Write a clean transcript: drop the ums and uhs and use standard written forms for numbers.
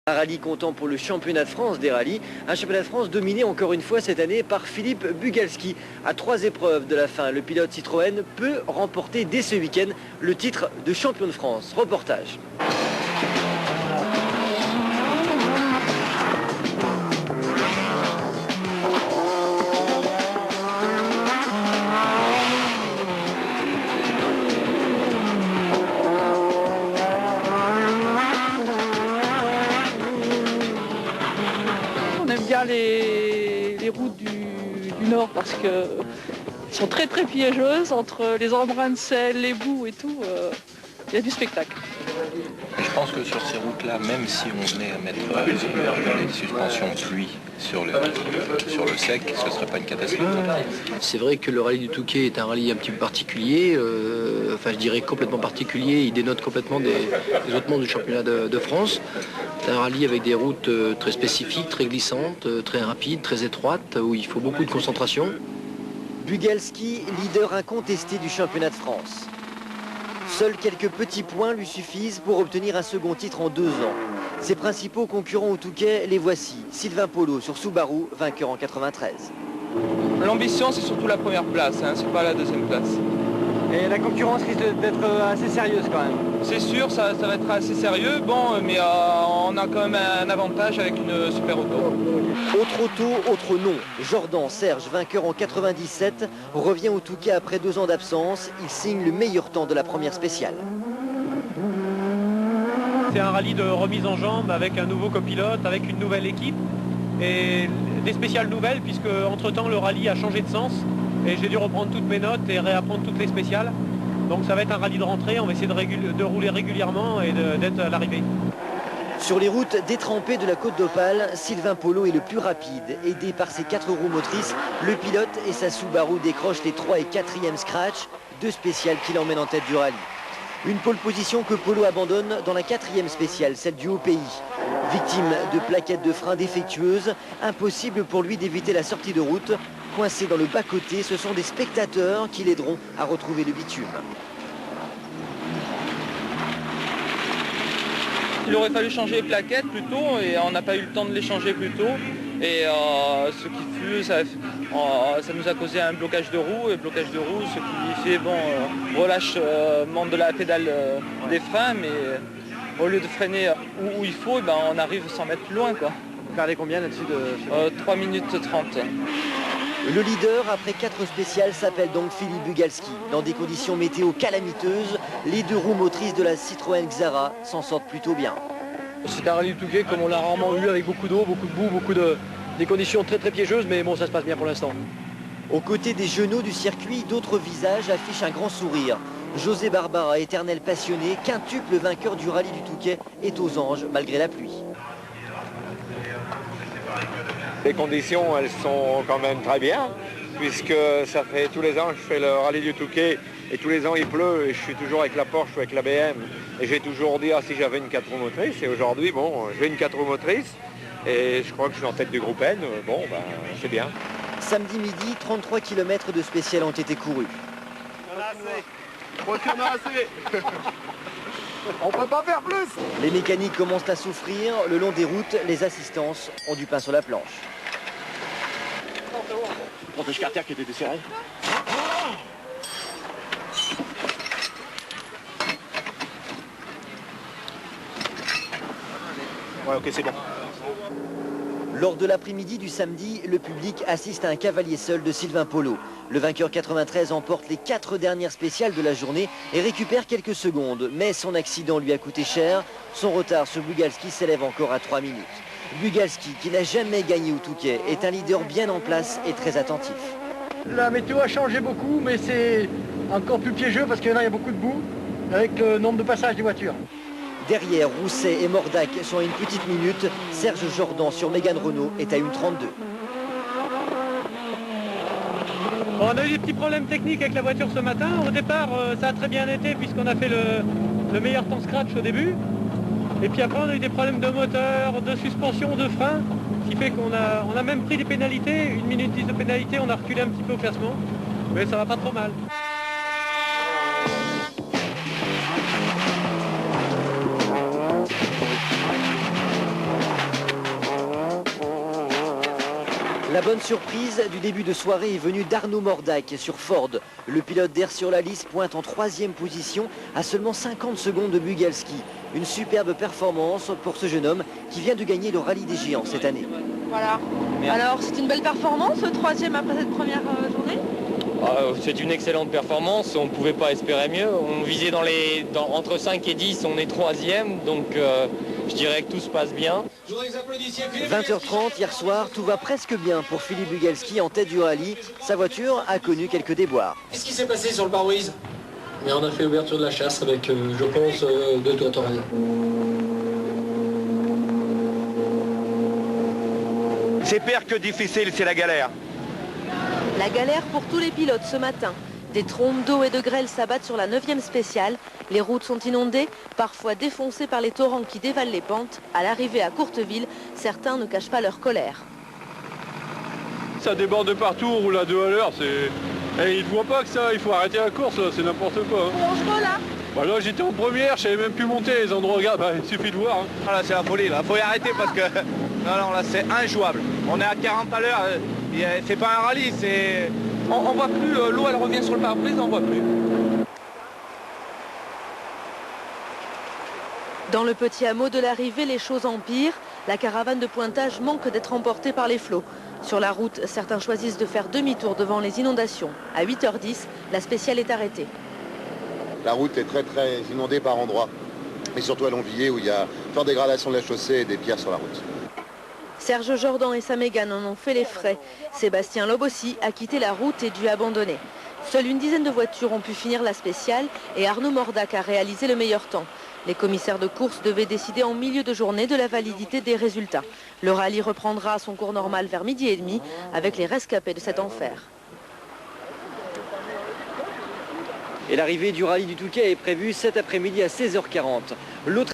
Un rallye comptant pour le championnat de France des rallyes. Un championnat de France dominé encore une fois cette année par Philippe Bugalski. À 3 épreuves de la fin, le pilote Citroën peut remporter dès ce week-end le titre de champion de France. Reportage. Bien les routes du Nord parce qu'elles sont très piégeuses entre les embruns de sel, les boues et tout, il y a du spectacle. Je pense que sur ces routes-là, même si on venait à mettre des suspensions de pluie sur le sec, ce ne serait pas une catastrophe. C'est vrai que le rallye du Touquet est un rallye un petit peu particulier, je dirais complètement particulier, il dénote complètement des autres mondes du championnat de France. C'est un rallye avec des routes très spécifiques, très glissantes, très rapides, très étroites, où il faut beaucoup de concentration. Bugalski, leader incontesté du championnat de France. Seuls quelques petits points lui suffisent pour obtenir un second titre en 2 ans. Ses principaux concurrents au Touquet, les voici. Sylvain Polo sur Subaru, vainqueur en 93. L'ambition, c'est surtout la première place, c'est pas la deuxième place. Et la concurrence risque d'être assez sérieuse quand même. C'est sûr, ça va être assez sérieux, mais on a quand même un avantage avec une super auto. Autre auto, autre nom. Jordan Serge, vainqueur en 97, revient au Touquet après 2 ans d'absence. Il signe le meilleur temps de la première spéciale. C'est un rallye de remise en jambe avec un nouveau copilote, avec une nouvelle équipe et des spéciales nouvelles puisque entre-temps le rallye a changé de sens et j'ai dû reprendre toutes mes notes et réapprendre toutes les spéciales. Donc ça va être un rallye de rentrée, on va essayer de rouler régulièrement et d'être à l'arrivée. Sur les routes détrempées de la Côte d'Opale, Sylvain Polo est le plus rapide. Aidé par ses 4 roues motrices, le pilote et sa Subaru décrochent les 3 et 4e scratch, 2 spéciales qui l'emmènent en tête du rallye. Une pole position que Polo abandonne dans la 4e spéciale, celle du Haut-Pays. Victime de plaquettes de frein défectueuses, impossible pour lui d'éviter la sortie de route. Coincé dans le bas-côté, ce sont des spectateurs qui l'aideront à retrouver le bitume. Il aurait fallu changer les plaquettes plus tôt et on n'a pas eu le temps de les changer plus tôt. Et ce qui fut, ça nous a causé un blocage de roue. Et blocage de roue, ce qui fait, relâchement de la pédale des freins, mais au lieu de freiner où il faut, on arrive sans mettre plus loin, quoi. Vous perdez combien là-dessus 3 minutes 30. Le leader, après 4 spéciales, s'appelle donc Philippe Bugalski. Dans des conditions météo calamiteuses, les 2 roues motrices de la Citroën Xara s'en sortent plutôt bien. C'est un rallye du Touquet comme on l'a rarement eu, avec beaucoup d'eau, beaucoup de boue, des conditions très piégeuses, mais bon, ça se passe bien pour l'instant. Aux côtés des genoux du circuit, d'autres visages affichent un grand sourire. José Barbara, éternel passionné, quintuple vainqueur du rallye du Touquet, est aux anges malgré la pluie. Les conditions, elles sont quand même très bien, puisque ça fait tous les ans que je fais le rallye du Touquet, et tous les ans il pleut, et je suis toujours avec la Porsche ou avec la BM. Et j'ai toujours dit, si j'avais une 4 roues motrices, et aujourd'hui, j'ai une 4 roues motrices, et je crois que je suis en tête du groupe N, c'est bien. Samedi midi, 33 km de spécial ont été courus. On a assez. On peut pas faire plus. Les mécaniques commencent à souffrir. Le long des routes, les assistances ont du pain sur la planche. Protège carter qui était desserré. Ouais, ok, c'est bon. Lors de l'après-midi du samedi, le public assiste à un cavalier seul de Sylvain Polo. Le vainqueur 93 emporte les 4 dernières spéciales de la journée et récupère quelques secondes. Mais son accident lui a coûté cher. Son retard sur Bugalski s'élève encore à 3 minutes. Bugalski, qui n'a jamais gagné au Touquet, est un leader bien en place et très attentif. La météo a changé beaucoup, mais c'est encore plus piégeux parce qu'il y a beaucoup de boue avec le nombre de passages des voitures. Derrière, Rousset et Mordac sont à une petite minute. Serge Jordan sur Mégane Renault est à 1,32. On a eu des petits problèmes techniques avec la voiture ce matin. Au départ, ça a très bien été puisqu'on a fait le meilleur temps scratch au début. Et puis après, on a eu des problèmes de moteur, de suspension, de frein, ce qui fait qu'on a même pris des pénalités. 1 minute 10 de pénalité, on a reculé un petit peu au classement. Mais ça va pas trop mal. La bonne surprise du début de soirée est venue d'Arnaud Mordac sur Ford. Le pilote d'Air sur la liste pointe en 3e position à seulement 50 secondes de Bugalski. Une superbe performance pour ce jeune homme qui vient de gagner le rallye des géants cette année. Voilà. Alors c'est une belle performance, 3e après cette première journée? C'est une excellente performance, on ne pouvait pas espérer mieux. On visait entre 5 et 10, on est 3e, donc je dirais que tout se passe bien. 20h30 hier soir, tout va presque bien pour Philippe Bugalski en tête du rallye. Sa voiture a connu quelques déboires. Qu'est-ce qui s'est passé sur le pare-brise? Mais on a fait ouverture de la chasse avec, je pense, 2 toitons. C'est pire que difficile, c'est la galère. La galère pour tous les pilotes ce matin. Des trombes d'eau et de grêle s'abattent sur la 9e spéciale. Les routes sont inondées, parfois défoncées par les torrents qui dévalent les pentes. À l'arrivée à Courteville, certains ne cachent pas leur colère. Ça déborde de partout, on roule à 2 à l'heure. Et ils ne voient pas que ça, il faut arrêter la course, c'est n'importe quoi. Hein. Bonjour là. Bah là j'étais en première, je savais même plus monter les endroits, regarde, il suffit de voir. Hein. Ah là c'est la folie, il faut y arrêter parce que non, là c'est injouable. On est à 40 à l'heure, c'est pas un rallye, c'est... On voit plus, l'eau elle revient sur le pare-brise, on voit plus. Dans le petit hameau de l'arrivée, les choses empirent. La caravane de pointage manque d'être emportée par les flots. Sur la route, certains choisissent de faire demi-tour devant les inondations. À 8h10, la spéciale est arrêtée. La route est très inondée par endroits. Et surtout à Longvilliers où il y a forte dégradation de la chaussée et des pierres sur la route. Serge Jordan et sa Mégane en ont fait les frais. Sébastien Loeb aussi a quitté la route et dû abandonner. Seule une dizaine de voitures ont pu finir la spéciale et Arnaud Mordac a réalisé le meilleur temps. Les commissaires de course devaient décider en milieu de journée de la validité des résultats. Le rallye reprendra son cours normal vers 12h30 avec les rescapés de cet enfer. Et l'arrivée du rallye du Touquet est prévue cet après-midi à 16h40.